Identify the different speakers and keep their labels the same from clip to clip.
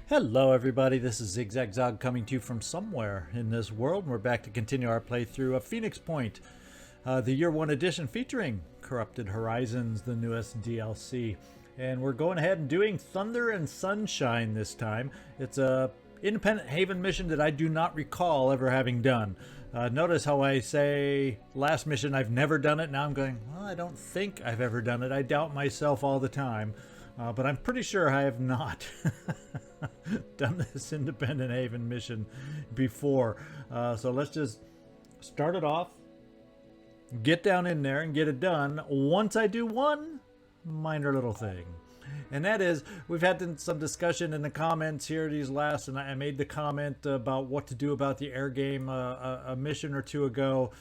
Speaker 1: Hello everybody, this is Zigzag Zog coming to you from somewhere in this world. We're back to continue our playthrough of Phoenix Point, the Year 1 edition featuring Corrupted Horizons, the newest DLC. And we're going ahead and doing Thunder and Sunshine this time. It's a independent haven mission that I do not recall ever having done. Notice how I say last mission I've never done it. Now I'm going, well, I don't think I've ever done it. I doubt myself all the time. But I'm pretty sure I have not done this independent haven mission before. So let's just start it off, get down in there and get it done. Once I do one minor little thing. And that is, we've had some discussion in the comments here these last, and I made the comment about what to do about the air game a mission or two ago.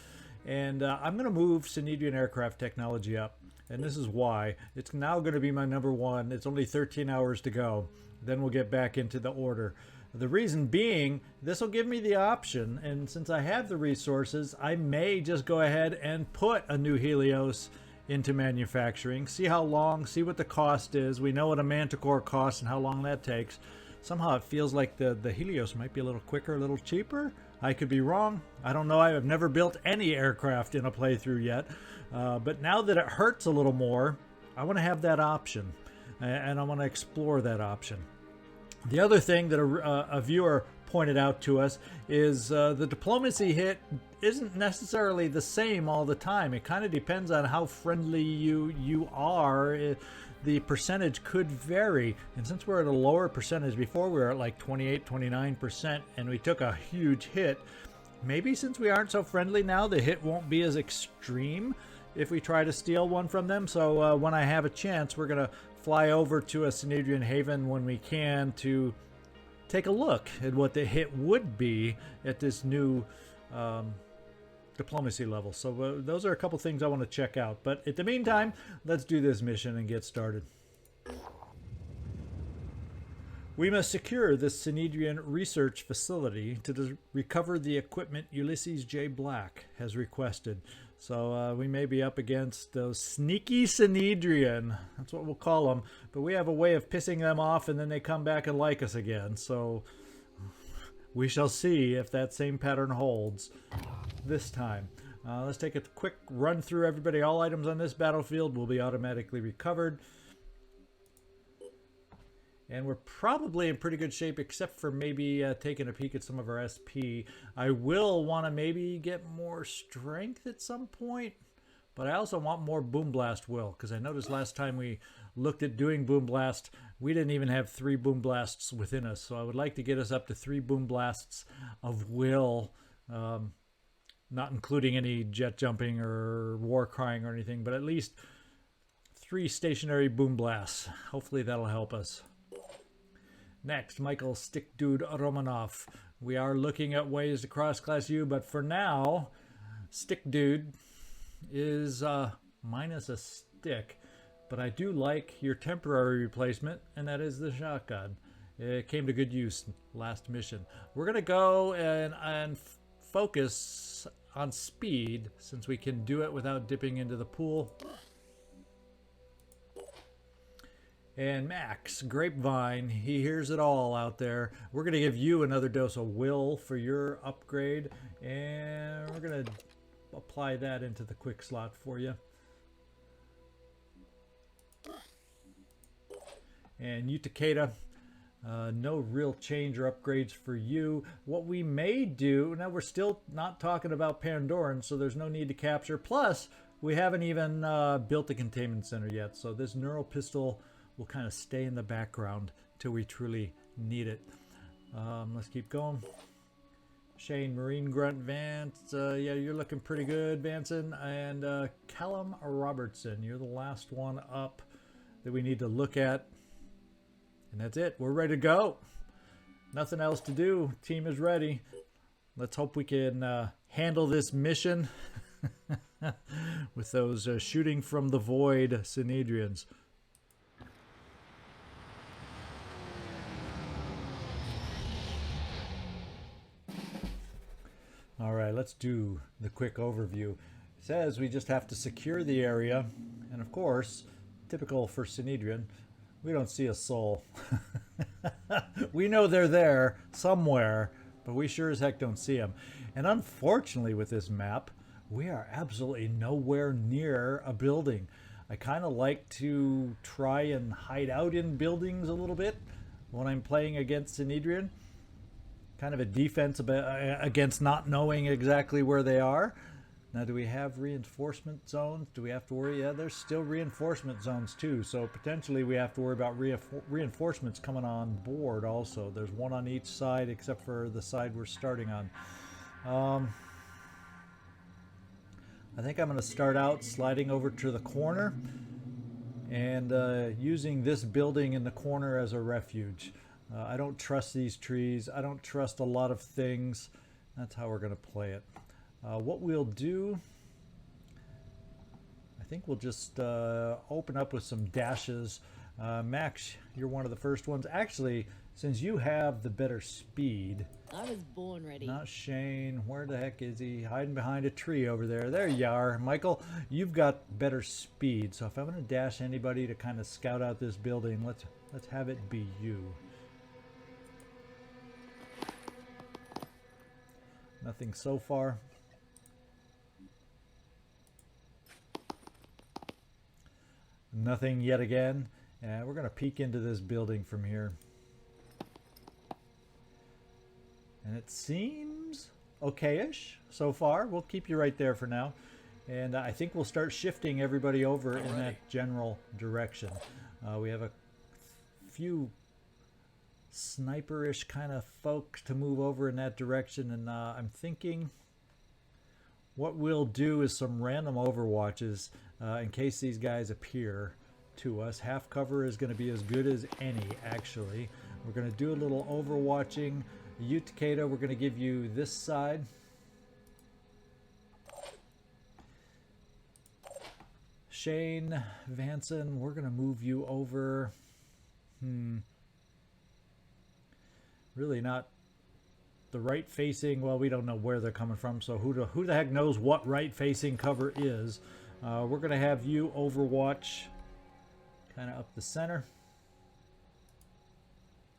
Speaker 1: And I'm going to move Synedrian aircraft technology up. And this is why. It's now going to be my number one. It's only 13 hours to go. Then we'll get back into the order. The reason being, this will give me the option, and since I have the resources, I may just go ahead and put a new Helios into manufacturing. See how long, see what the cost is. We know what a Manticore costs and how long that takes. Somehow it feels like the Helios might be a little quicker, a little cheaper. I could be wrong. I don't know. I've never built any aircraft in a playthrough yet. But now that it hurts a little more, I want to have that option. And I want to explore that option. The other thing that a viewer pointed out to us is the diplomacy hit isn't necessarily the same all the time. It kind of depends on how friendly you are. The percentage could vary, and since we're at a lower percentage, before we were at like 28-29% and we took a huge hit, maybe since we aren't so friendly now, the hit won't be as extreme if we try to steal one from them. So when I have a chance, we're gonna fly over to a Synedrian haven when we can to take a look at what the hit would be at this new diplomacy level. So those are a couple things I want to check out. But in the meantime, let's do this mission and get started. We must secure this Synedrian research facility to recover the equipment Ulysses J. Black has requested. So we may be up against those sneaky Synedrian. That's what we'll call them. But we have a way of pissing them off and then they come back and like us again. So we shall see if that same pattern holds this time. Let's take a quick run through everybody. All items on this battlefield will be automatically recovered. And we're probably in pretty good shape, except for maybe taking a peek at some of our SP. I will want to maybe get more strength at some point, but I also want more Boom Blast will, because I noticed last time we looked at doing Boom Blast, we didn't even have 3 Boom Blasts within us. So I would like to get us up to 3 Boom Blasts of will, not including any jet jumping or war crying or anything, but at least 3 stationary Boom Blasts. Hopefully that'll help us. Next, Michael Stick Dude Romanov. We are looking at ways to cross-class you, but for now, Stick Dude is minus a stick. But I do like your temporary replacement, and that is the shotgun. It came to good use last mission. We're going to go and focus on speed, since we can do it without dipping into the pool. And Max, Grapevine, he hears it all out there. We're going to give you another dose of will for your upgrade. And we're going to apply that into the quick slot for you. And you, Takeda, no real change or upgrades for you. What we may do, now we're still not talking about Pandoran, so there's no need to capture. Plus, we haven't even built the containment center yet. So this neural pistol will kind of stay in the background till we truly need it. Let's keep going. Shane, Marine Grunt, Vance. Yeah, you're looking pretty good, Vanson. And Callum Robertson, you're the last one up that we need to look at. And that's it. We're ready to go. Nothing else to do. Team is ready. Let's hope we can handle this mission with those shooting from the void Synedrians. All right, let's do the quick overview. It says we just have to secure the area, and of course, typical for Synedrian, we don't see a soul. We know they're there somewhere, but we sure as heck don't see them. And unfortunately with this map, we are absolutely nowhere near a building. I kind of like to try and hide out in buildings a little bit when I'm playing against Synedrian. Kind of a defense against not knowing exactly where they are. Now, do we have reinforcement zones? Do we have to worry? Yeah, there's still reinforcement zones too. So potentially we have to worry about reinforcements coming on board also. There's one on each side except for the side we're starting on. I think I'm going to start out sliding over to the corner and using this building in the corner as a refuge. I don't trust these trees. I don't trust a lot of things. That's how we're going to play it. What we'll do, I think we'll just open up with some dashes. Max, you're one of the first ones. Actually, since you have the better speed.
Speaker 2: I was born ready.
Speaker 1: Not Shane. Where the heck is he? Hiding behind a tree over there. There you are. Michael, you've got better speed. So if I'm going to dash anybody to kind of scout out this building, let's have it be you. Nothing so far. Nothing yet again. And we're going to peek into this building from here. And it seems okay-ish so far. We'll keep you right there for now. And I think we'll start shifting everybody over in that general direction. We have a few sniper-ish kind of folks to move over in that direction. And I'm thinking what we'll do is some random overwatches in case these guys appear to us. Half cover is going to be as good as any, actually. We're going to do a little overwatching. You, Takeda, we're going to give you this side. Shane, Vanson, we're going to move you over. Really not the right facing. Well, we don't know where they're coming from, so who the heck knows what right facing cover is. We're going to have you overwatch kind of up the center.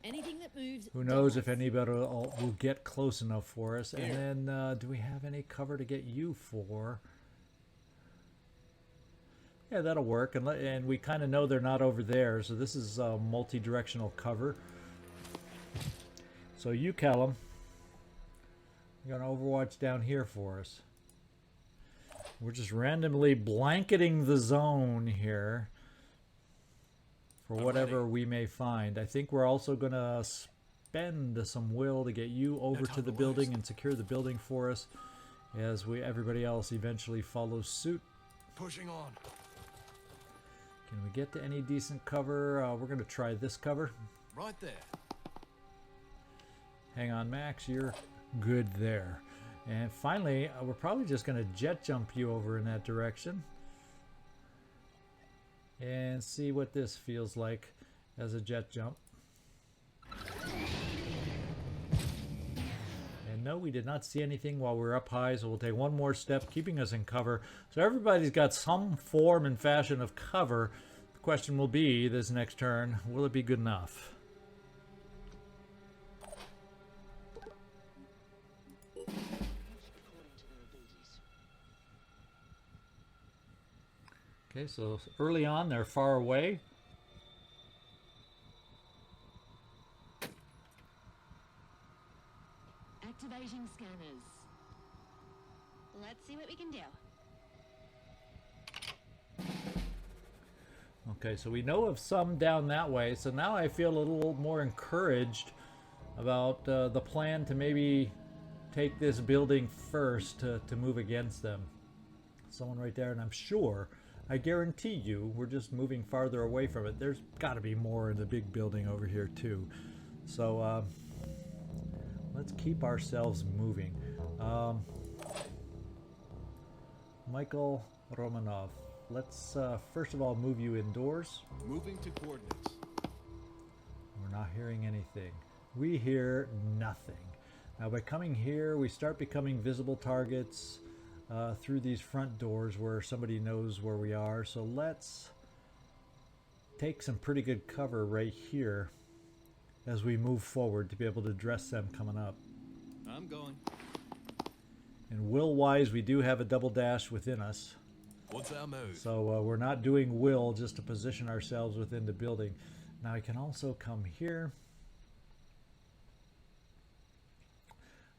Speaker 2: Anything that moves.
Speaker 1: Who knows if anybody will get close enough for us. And then do we have any cover to get you for? Yeah, that'll work. And we kind of know they're not over there, so this is multi-directional cover. So you, Callum, you're going to overwatch down here for us. We're just randomly blanketing the zone here for whatever we may find. I think we're also going to spend some will to get you over to the building and secure the building for us as everybody else eventually follows suit.
Speaker 3: Pushing on.
Speaker 1: Can we get to any decent cover? We're going to try this cover.
Speaker 3: Right there.
Speaker 1: Hang on, Max. You're good there. And finally, we're probably just going to jet jump you over in that direction. And see what this feels like as a jet jump. And no, we did not see anything while we were up high, so we'll take one more step, keeping us in cover. So everybody's got some form and fashion of cover. The question will be, this next turn, will it be good enough? Okay, so early on, they're far away.
Speaker 2: Activating scanners.
Speaker 4: Let's see what we can do.
Speaker 1: Okay, so we know of some down that way, so now I feel a little more encouraged about the plan to maybe take this building first to move against them. Someone right there, and I'm sure, I guarantee you, we're just moving farther away from it. There's got to be more in the big building over here too. So let's keep ourselves moving. Michael Romanov, let's first of all move you indoors.
Speaker 3: Moving to coordinates.
Speaker 1: We're not hearing anything. We hear nothing. Now by coming here, we start becoming visible targets through these front doors where somebody knows where we are. So let's take some pretty good cover right here as we move forward to be able to address them coming up.
Speaker 3: I'm going.
Speaker 1: And will-wise, we do have a double dash within us.
Speaker 3: What's our move?
Speaker 1: So we're not doing will just to position ourselves within the building. Now I can also come here.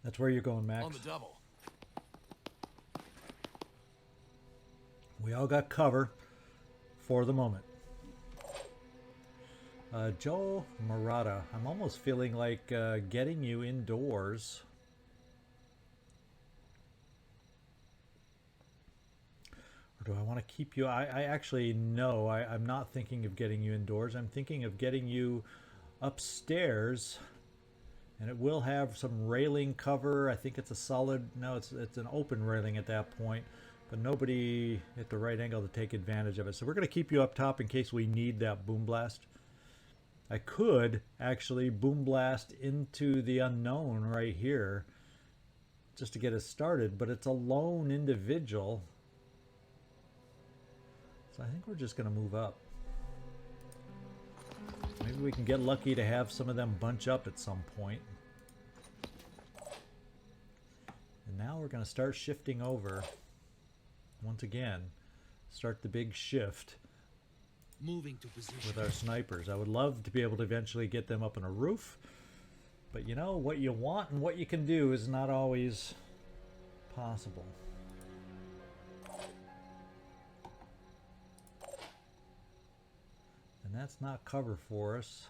Speaker 1: That's where you're going, Max.
Speaker 3: On the double.
Speaker 1: We all got cover for the moment. Joe Murata, I'm almost feeling like getting you indoors. Or do I want to keep you? I actually no, I'm not thinking of getting you indoors. I'm thinking of getting you upstairs. And it will have some railing cover. I think it's a solid, no, it's an open railing at that point. But nobody at the right angle to take advantage of it. So we're going to keep you up top in case we need that boom blast. I could actually boom blast into the unknown right here just to get us started, but it's a lone individual. So I think we're just going to move up. Maybe we can get lucky to have some of them bunch up at some point. And now we're going to start shifting over. Once again, start the big shift.
Speaker 3: Moving to position.
Speaker 1: With our snipers. I would love to be able to eventually get them up on a roof, but you know, what you want and what you can do is not always possible. And that's not cover for us.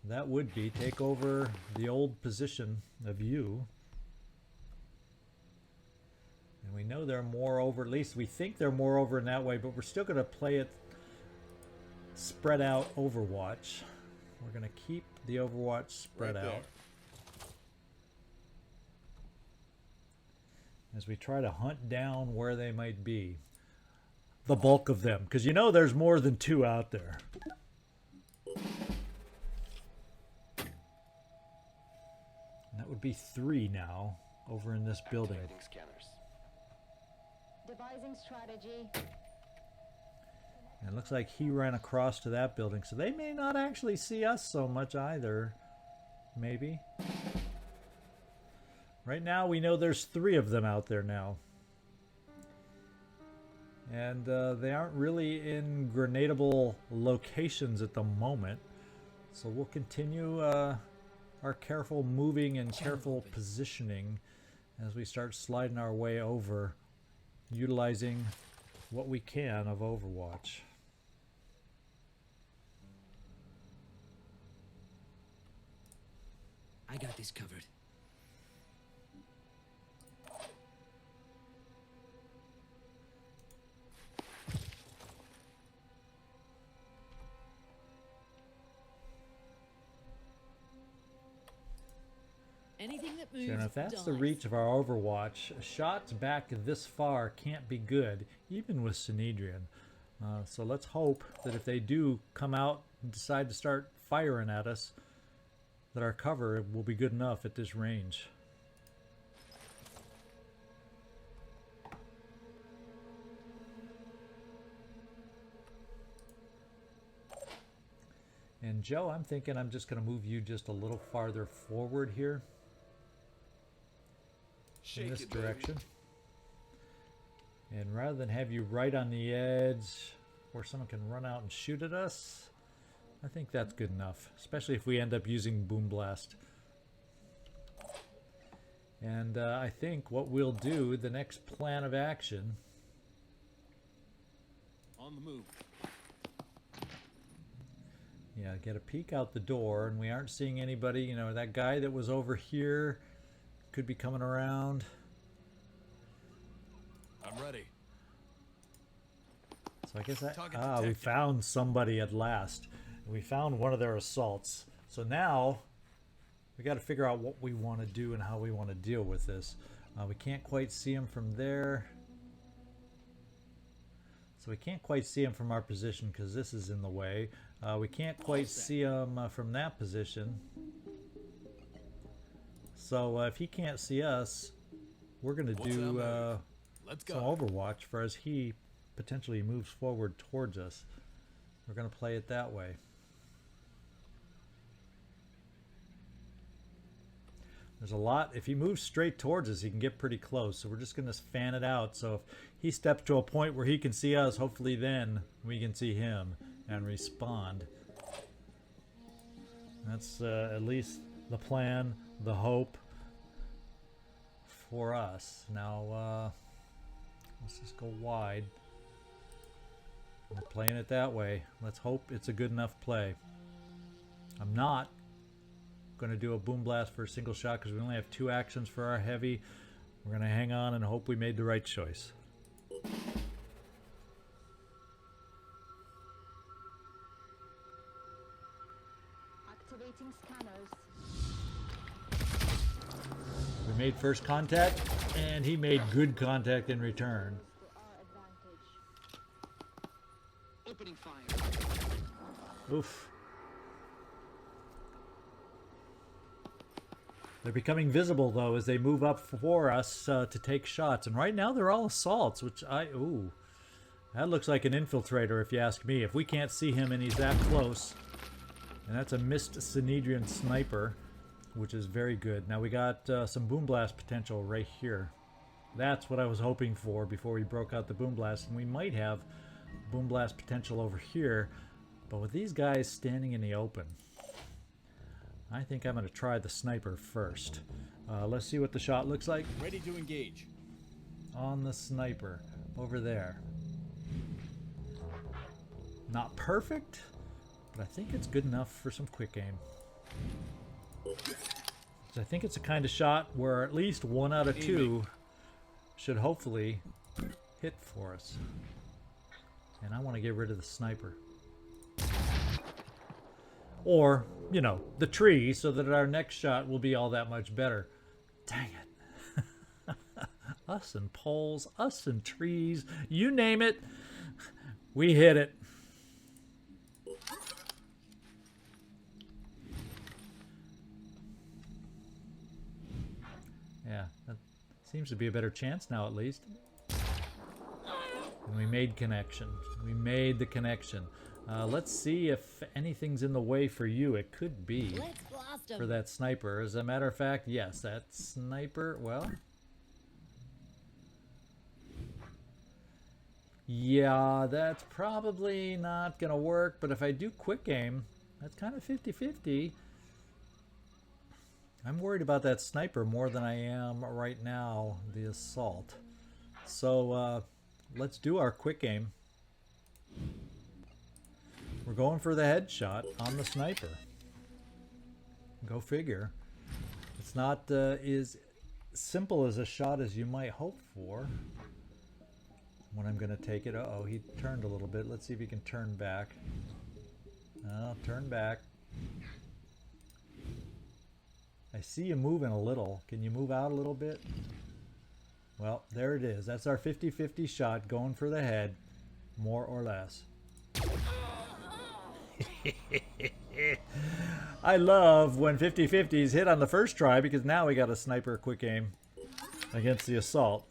Speaker 1: That would be take over the old position of you. And we know they're more over, at least we think they're more over in that way, but we're still going to play it spread out Overwatch. We're going to keep the Overwatch spread out as we try to hunt down where they might be. The bulk of them, because you know there's more than 2 out there. And that would be 3 now over in this building.
Speaker 4: Devising strategy.
Speaker 1: And it looks like he ran across to that building, so they may not actually see us so much either. Maybe. Right now we know there's 3 of them out there now. And they aren't really in grenadable locations at the moment. So we'll continue our careful moving and careful positioning as we start sliding our way over, utilizing what we can of Overwatch.
Speaker 5: I got this covered.
Speaker 2: Anything that moves
Speaker 1: So if that's the
Speaker 2: dies.
Speaker 1: reach of our Overwatch, shots back this far can't be good, even with Synedrian. So let's hope that if they do come out and decide to start firing at us, that our cover will be good enough at this range. And Joe, I'm thinking I'm just going to move you just a little farther forward here. In this direction. And rather than have you right on the edge where someone can run out and shoot at us, I think that's good enough, especially if we end up using Boom Blast. And I think what we'll do, the next plan of action...
Speaker 3: On the move.
Speaker 1: Yeah, get a peek out the door, and we aren't seeing anybody. You know, that guy that was over here could be coming around.
Speaker 3: I'm ready.
Speaker 1: So I guess
Speaker 3: Target
Speaker 1: we
Speaker 3: detected.
Speaker 1: found somebody at last. We found one of their assaults. So now we got to figure out what we want to do and how we want to deal with this. We can't quite see him from there. So we can't quite see him from our position because this is in the way. We can't quite see him from that position. So if he can't see us, we're going to do
Speaker 3: Let's
Speaker 1: some
Speaker 3: go.
Speaker 1: Overwatch for as he potentially moves forward towards us. We're going to play it that way. There's a lot. If he moves straight towards us, he can get pretty close. So we're just going to fan it out. So if he steps to a point where he can see us, hopefully then we can see him and respond. That's at least the plan, the hope for us. Now, let's just go wide. We're playing it that way. Let's hope it's a good enough play. I'm not going to do a boom blast for a single shot because we only have 2 actions for our heavy. We're going to hang on and hope we made the right choice.
Speaker 4: Activating scanners.
Speaker 1: We made first contact, and he made good contact in return.
Speaker 4: To our advantage.
Speaker 3: Opening fire.
Speaker 1: Oof. They're becoming visible, though, as they move up for us to take shots. And right now, they're all assaults, which ooh. That looks like an infiltrator, if you ask me. If we can't see him and he's that close. And that's a missed Synedrian sniper, which is very good. Now we got some boom blast potential right here. That's what I was hoping for before we broke out the boom blast. And we might have boom blast potential over here. But with these guys standing in the open, I think I'm going to try the sniper first. Let's see what the shot looks like.
Speaker 3: Ready to engage.
Speaker 1: On the sniper over there. Not perfect, but I think it's good enough for some quick aim. So I think it's a kind of shot where at least 1 out of 2 should hopefully hit for us. And I want to get rid of the sniper. Or, you know, the tree, so that our next shot will be all that much better. Dang it. Us and poles, us and trees, you name it, we hit it. Yeah, that seems to be a better chance now, at least. And we made connection. We made the connection. Let's see if anything's in the way for you. It could be
Speaker 2: Let's blast 'em.
Speaker 1: for that sniper. As a matter of fact, yes, that sniper, well... Yeah, that's probably not going to work, but if I do quick aim, that's kind of 50-50. I'm worried about that sniper more than I am right now, the assault. So, let's do our quick aim. We're going for the headshot on the sniper. Go figure. It's not as simple as a shot as you might hope for. When I'm going to take it. Uh-oh, he turned a little bit. Let's see if he can turn back. Turn back. I see you moving a little. Can you move out a little bit? Well, there it is. That's our 50-50 shot going for the head, more or less. I love when 50-50s hit on the first try because now we got a sniper quick aim against the assault.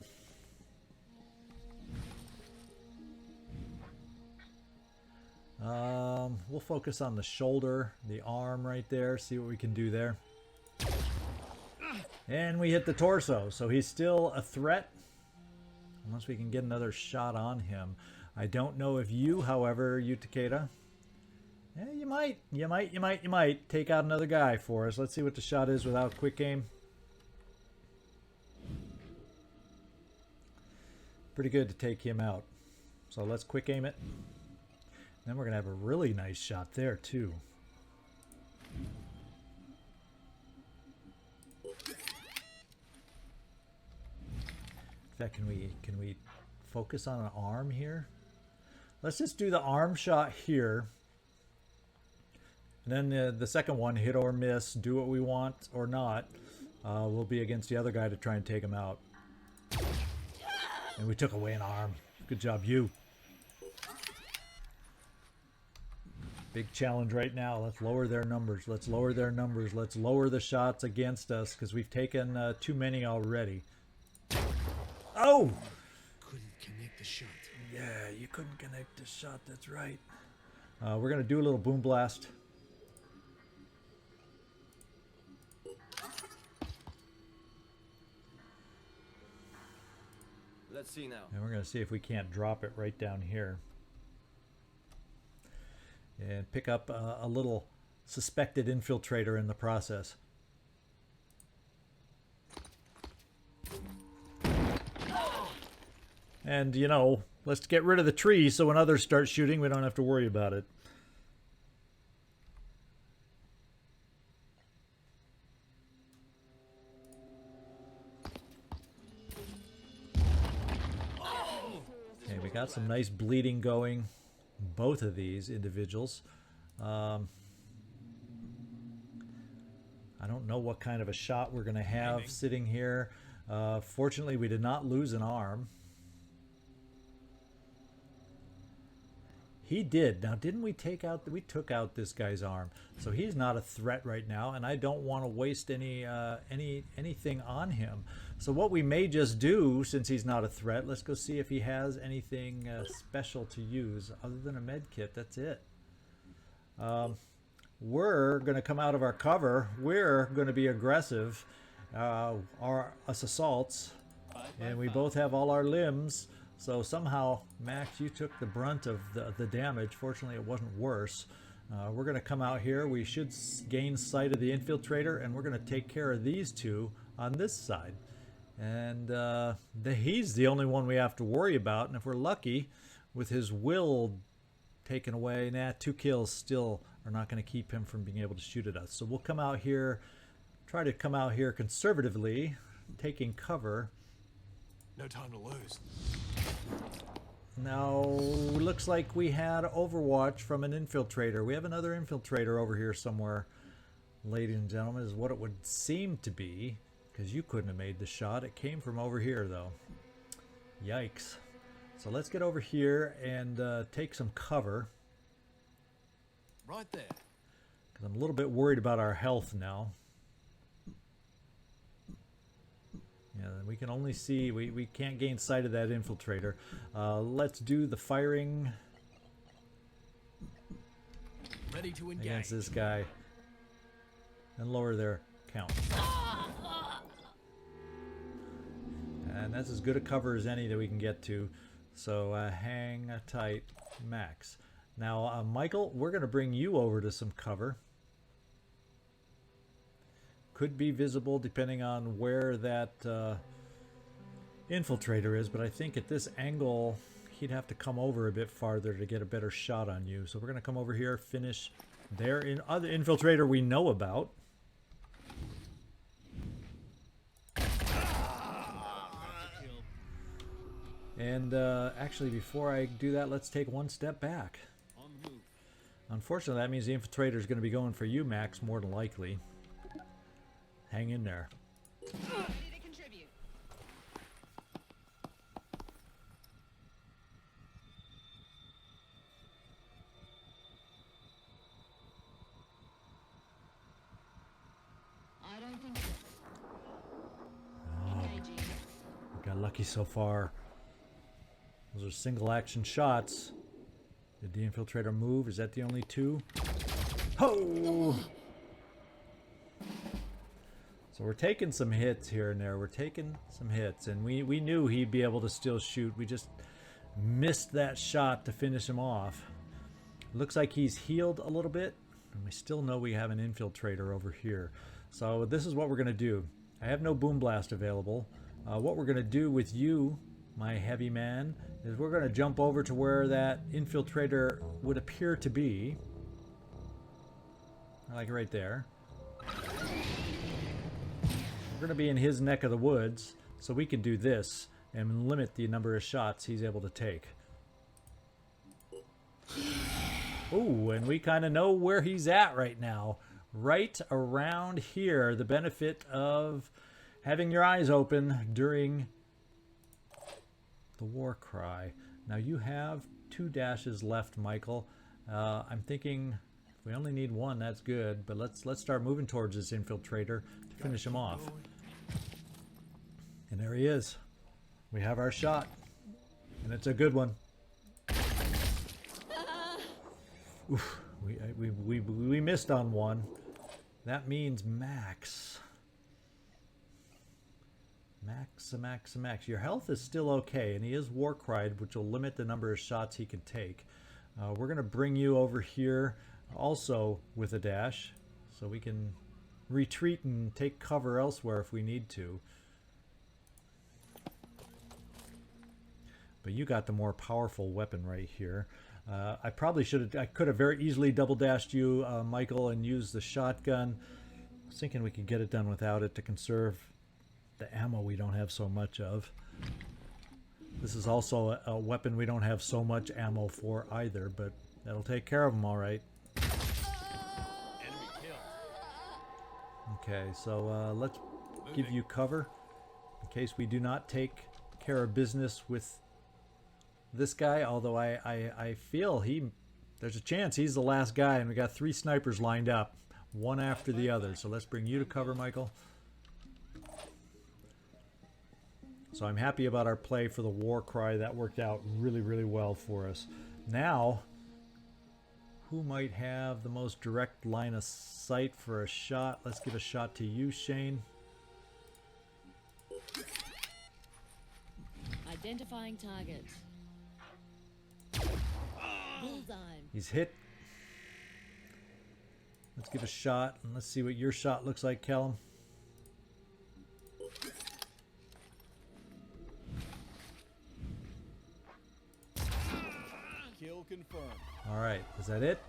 Speaker 1: We'll focus on the shoulder, the arm right there, see what we can do there. And we hit the torso, so he's still a threat unless we can get another shot on him. I don't know if you, however, Takeda, you might take out another guy for us. Let's see what the shot is without quick aim. Pretty good to take him out. So let's quick aim it. Then we're going to have a really nice shot there, too. In fact, can we focus on an arm here? Let's just do the arm shot here. And then the second one, hit or miss, do what we want or not, will be against the other guy to try and take him out. And we took away an arm. Good job, you. Big challenge right now. Let's lower their numbers. Let's lower their numbers. Let's lower the shots against us because we've taken too many already. Oh!
Speaker 3: Couldn't connect the shot.
Speaker 1: Yeah, you couldn't connect the shot. That's right. We're going to do a little boom blast.
Speaker 3: Let's see now.
Speaker 1: And we're going to see if we can't drop it right down here. And pick up a little suspected infiltrator in the process. And, you know, let's get rid of the tree so when others start shooting, we don't have to worry about it. Okay, we got some nice bleeding going. Both of these individuals. I don't know what kind of a shot we're going to have sitting here. Fortunately, we did not lose an arm. He did. Now, didn't we take out... We took out this guy's arm. So he's not a threat right now, and I don't want to waste anything on him. So what we may just do, since he's not a threat, let's go see if he has anything special to use. Other than a med kit, that's it. We're going to come out of our cover. We're going to be aggressive. Us assaults. And we both have all our limbs. So somehow, Max, you took the brunt of the damage. Fortunately, it wasn't worse. We're going to come out here. We should gain sight of the infiltrator, and we're going to take care of these two on this side. And he's the only one we have to worry about. And if we're lucky, with his will taken away, 2 kills still are not going to keep him from being able to shoot at us. So we'll come out here, try to come out here conservatively, taking cover.
Speaker 3: No time to lose.
Speaker 1: Now, looks like we had Overwatch from an infiltrator. We have another infiltrator over here somewhere, ladies and gentlemen, is what it would seem to be, because you couldn't have made the shot. It came from over here, though. Yikes. So let's get over here and take some cover.
Speaker 3: Right there.
Speaker 1: Because I'm a little bit worried about our health now. Yeah, we can only see, we can't gain sight of that infiltrator. Let's do the firing
Speaker 3: Ready to engage.
Speaker 1: against this guy and lower their count. And that's as good a cover as any that we can get to. So hang tight, Max. Now, Michael, we're going to bring you over to some cover. Could be visible depending on where that infiltrator is, but I think at this angle he'd have to come over a bit farther to get a better shot on you. So we're going to come over here, finish there. In other infiltrator we know about. And actually, before I do that, let's take one step back. Unfortunately, that means the infiltrator is going to be going for you, Max, more than likely. Hang in there.
Speaker 2: Ready to contribute.
Speaker 4: I don't think so. Engaging.
Speaker 1: We got lucky so far. Those are single action shots. Did the infiltrator move? Is that the only two? Ho! So we're taking some hits here and there. We're taking some hits. And we knew he'd be able to still shoot. We just missed that shot to finish him off. Looks like he's healed a little bit. And we still know we have an infiltrator over here. So this is what we're going to do. I have no boom blast available. What we're going to do with you, my heavy man, is we're going to jump over to where that infiltrator would appear to be. Like right there. We're going to be in his neck of the woods, so we can do this and limit the number of shots he's able to take. Ooh, and we kind of know where he's at right now. Right around here. The benefit of having your eyes open during the war cry. Now you have 2 dashes left, Michael. I'm thinking if we only need 1, that's good. But let's start moving towards this infiltrator to finish him off. And there he is. We have our shot, and it's a good one. Oof, we missed on one. That means Max. Max. Your health is still okay, and he is war cried, which will limit the number of shots he can take. We're going to bring you over here also with a dash, so we can retreat and take cover elsewhere if we need to. But you got the more powerful weapon right here. I could have very easily double dashed you, Michael, and used the shotgun. I was thinking we could get it done without it to conserve the ammo we don't have so much of. This is also a weapon we don't have so much ammo for either, but that'll take care of them all right.
Speaker 3: Enemy killed.
Speaker 1: Okay, so let's give you cover in case we do not take care of business with this guy, although I feel there's a chance he's the last guy, and we got 3 snipers lined up, one after the other. So let's bring you to cover, Michael. So I'm happy about our play for the war cry. That worked out really, really well for us. Now, who might have the most direct line of sight for a shot? Let's give a shot to you, Shane.
Speaker 5: Identifying target. Bullseye.
Speaker 1: He's hit. Let's give a shot, and let's see what your shot looks like, Callum.
Speaker 3: Kill confirmed.
Speaker 1: All right, is that it?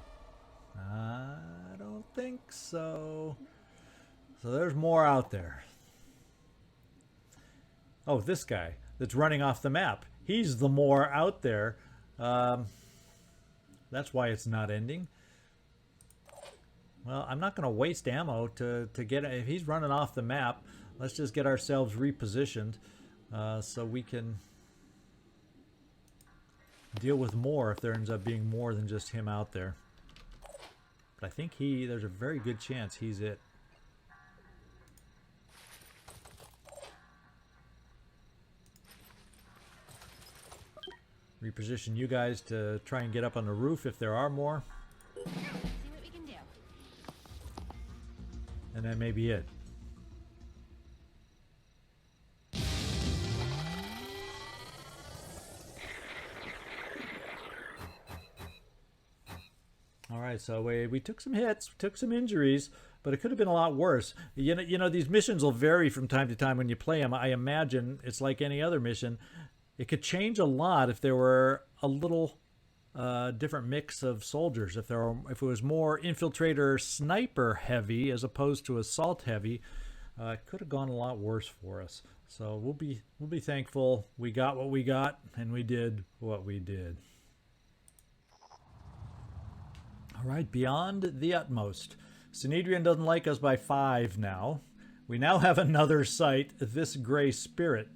Speaker 1: I don't think so. So there's more out there. Oh, this guy that's running off the map. He's the more out there. That's why it's not ending. Well, I'm not going to waste ammo to get it. If he's running off the map, let's just get ourselves repositioned so we can deal with more if there ends up being more than just him out there. But I think there's a very good chance he's it. Reposition you guys to try and get up on the roof if there are more.
Speaker 2: See what we can do.
Speaker 1: And that may be it. Alright, so we took some hits, took some injuries, but it could have been a lot worse. You know, these missions will vary from time to time when you play them. I imagine it's like any other mission. It could change a lot if there were a little different mix of soldiers. If it was more infiltrator sniper heavy as opposed to assault heavy, it could have gone a lot worse for us. So we'll be thankful we got what we got and we did what we did. All right, beyond the utmost. Synedrian doesn't like us by 5 now. We now have another site, this Gray Spirit.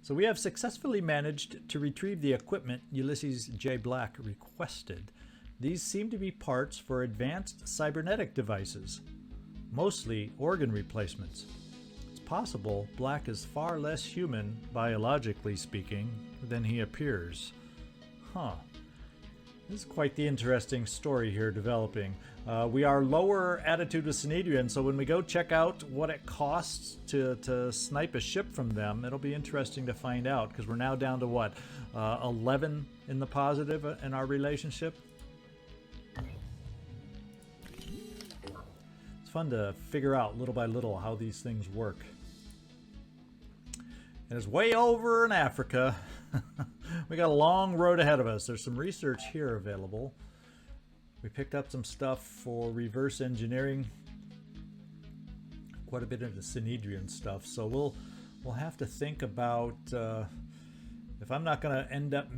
Speaker 1: So we have successfully managed to retrieve the equipment Ulysses J. Black requested. These seem to be parts for advanced cybernetic devices, mostly organ replacements. It's possible Black is far less human, biologically speaking, than he appears. Huh. This is quite the interesting story here developing. We are lower attitude with Synedrian, so when we go check out what it costs to snipe a ship from them, it'll be interesting to find out, because we're now down to what, 11 in the positive in our relationship? It's fun to figure out little by little how these things work. And it's way over in Africa. We got a long road ahead of us. There's some research here available. We picked up some stuff for reverse engineering. Quite a bit of the Synedrian stuff. So we'll have to think about if I'm not going to end up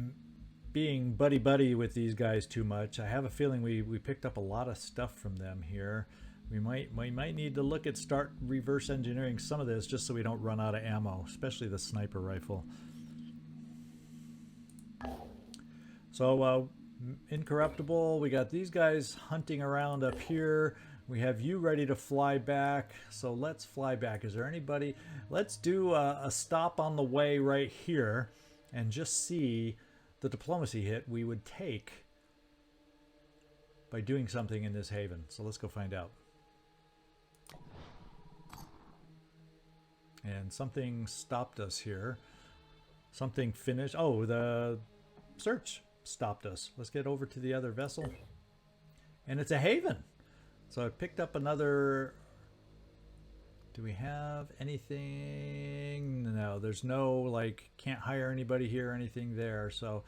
Speaker 1: being buddy-buddy with these guys too much. I have a feeling we picked up a lot of stuff from them here. We might need to look at start reverse engineering some of this just so we don't run out of ammo, especially the sniper rifle. So Incorruptible, we got these guys hunting around up here. We have you ready to fly back, so let's fly back. Is there anybody? Let's do a stop on the way right here and just see the diplomacy hit we would take by doing something in this haven. So let's go find out. And something stopped us here. Something finished. Oh, the search stopped us. Let's get over to the other vessel. And it's a haven. So I picked up another. Do we have anything? No, there's no, like, can't hire anybody here or anything there. So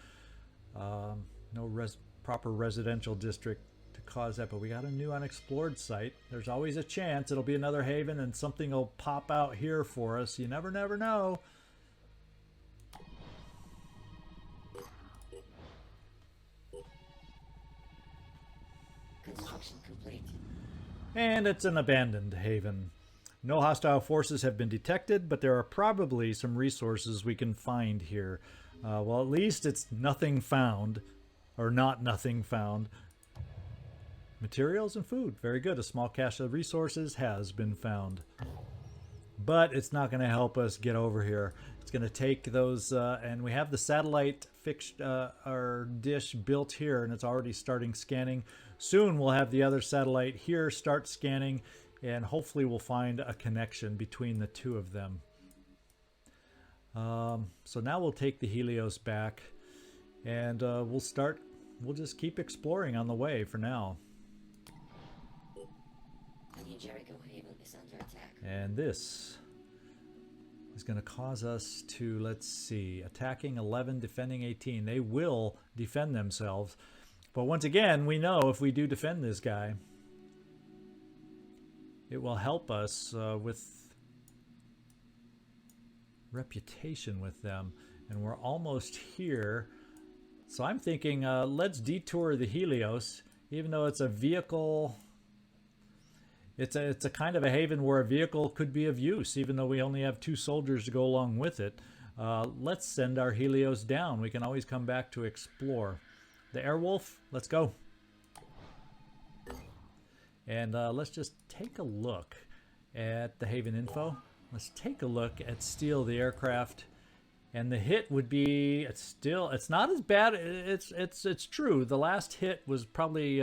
Speaker 1: no proper residential district to cause that. But we got a new unexplored site. There's always a chance it'll be another haven and something will pop out here for us. You never know.
Speaker 6: Construction complete.
Speaker 1: And it's an abandoned haven. No hostile forces have been detected, but there are probably some resources we can find here. Well, at least it's nothing found, or not nothing found. Materials and food. Very good. A small cache of resources has been found. But it's not going to help us get over here. It's going to take those, and we have the satellite fixed, our dish built here, and it's already starting scanning. Soon we'll have the other satellite here start scanning, and hopefully we'll find a connection between the two of them. So now we'll take the Helios back, and we'll just keep exploring on the way for now.
Speaker 6: The New Jericho Haven is under attack.
Speaker 1: And this is going to cause us to, let's see, attacking 11, defending 18. They will defend themselves. But once again, we know if we do defend this guy, it will help us with reputation with them. And we're almost here. So I'm thinking, let's detour the Helios, even though it's a vehicle. It's a kind of a haven where a vehicle could be of use, even though we only have 2 soldiers to go along with it. Let's send our Helios down. We can always come back to explore. The Airwolf, let's go. And let's just take a look at the Haven info. Let's take a look at steal the aircraft. And the hit would be, it's not as bad. It's true. The last hit was probably,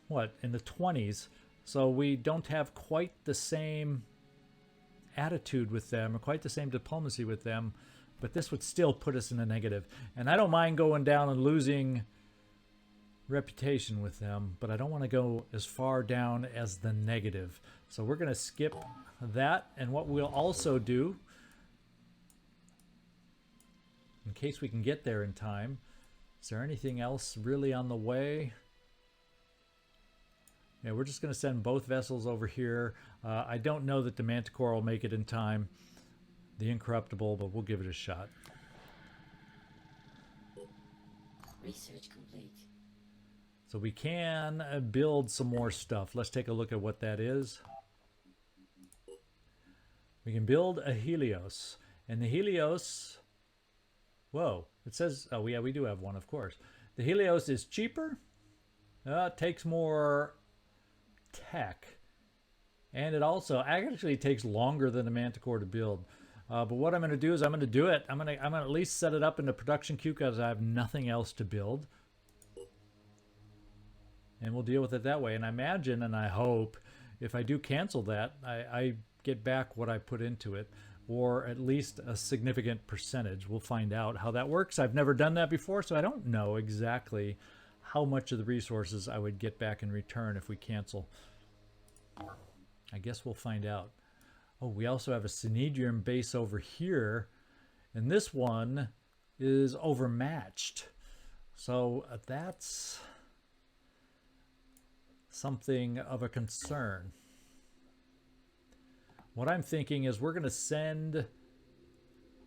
Speaker 1: what, in the 20s. So we don't have quite the same attitude with them or quite the same diplomacy with them. But this would still put us in a negative. And I don't mind going down and losing reputation with them, but I don't want to go as far down as the negative. So we're going to skip that. And what we'll also do, in case we can get there in time, is there anything else really on the way? Yeah, we're just going to send both vessels over here. I don't know that the Manticore will make it in time. The Incorruptible, but we'll give it a shot.
Speaker 6: Research complete.
Speaker 1: So we can build some more stuff. Let's take a look at what that is. We can build a Helios. And the Helios... Whoa. It says... Oh, yeah, we do have one, of course. The Helios is cheaper. It takes more tech. And it also actually takes longer than the Manticore to build. But what I'm going to do is I'm going to do it. I'm going to at least set it up in the production queue because I have nothing else to build. And we'll deal with it that way. And I imagine and I hope if I do cancel that, I get back what I put into it, or at least a significant percentage. We'll find out how that works. I've never done that before, so I don't know exactly how much of the resources I would get back in return if we cancel. I guess we'll find out. Oh, we also have a Synedrium base over here, and this one is overmatched. So that's something of a concern. What I'm thinking is we're going to send...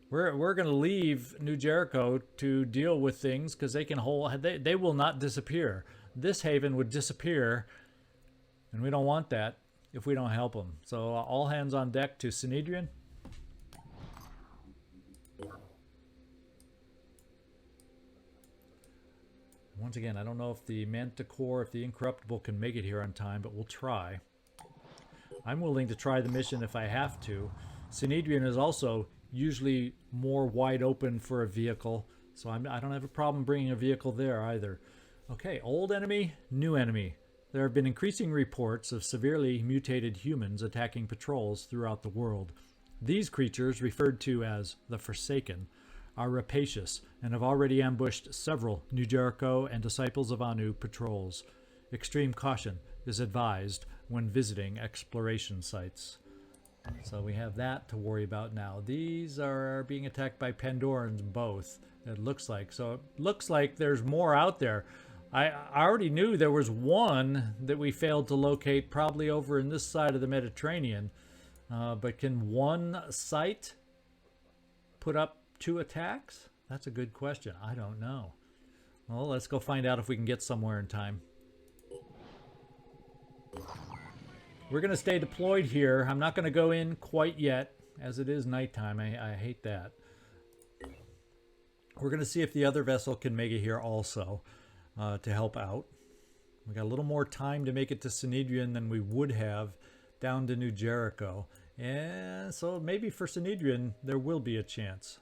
Speaker 1: We're going to leave New Jericho to deal with things because they can hold... They will not disappear. This haven would disappear, and we don't want that if we don't help them. So all hands on deck to Synedrium. Once again, I don't know if the Manticore, if the Incorruptible can make it here on time, but we'll try. I'm willing to try the mission if I have to. Synedrium is also usually more wide open for a vehicle, so I don't have a problem bringing a vehicle there either. Okay, old enemy, new enemy. there have been increasing reports of severely mutated humans attacking patrols throughout the world. These creatures, referred to as the Forsaken, are rapacious and have already ambushed several New Jericho and Disciples of Anu patrols. Extreme caution is advised when visiting exploration sites. So we have that to worry about now. These are being attacked by Pandorans both, it looks like. So it looks like there's more out there. I already knew there was one that we failed to locate, probably over in this side of the Mediterranean. But can one site put up 2 attacks? That's a good question. I don't know. Well, let's go find out if we can get somewhere in time. We're going to stay deployed here. I'm not going to go in quite yet, as it is nighttime. I hate that. We're going to see if the other vessel can make it here also to help out. We got a little more time to make it to Sanhedrin than we would have down to New Jericho. And so maybe for Sanhedrin, there will be a chance.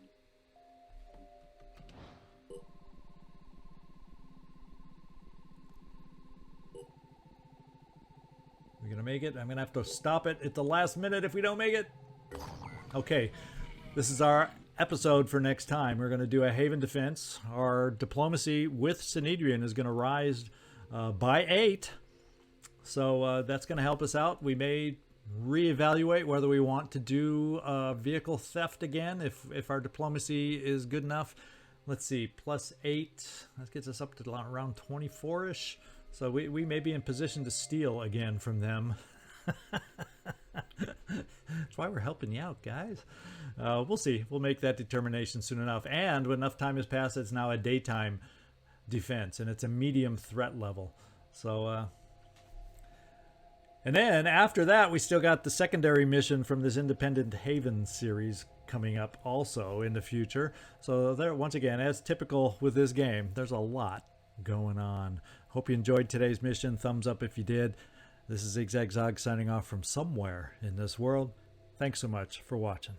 Speaker 1: We're going to make it. I'm going to have to stop it at the last minute if we don't make it. Okay, this is our episode for next time. We're going to do a haven defense. Our diplomacy with Sanhedrin is going to rise by 8. So that's going to help us out. We may reevaluate whether we want to do vehicle theft again if our diplomacy is good enough. Let's see, +8. That gets us up to around 24-ish. So we may be in position to steal again from them. That's why we're helping you out, guys. We'll see. We'll make that determination soon enough. And when enough time has passed, it's now a daytime defense, and it's a medium threat level. So, and then after that, we still got the secondary mission from this Independent Haven series coming up also in the future. So there, once again, as typical with this game, there's a lot going on. Hope you enjoyed today's mission. Thumbs up if you did. This is Zigzag Zog signing off from somewhere in this world. Thanks so much for watching.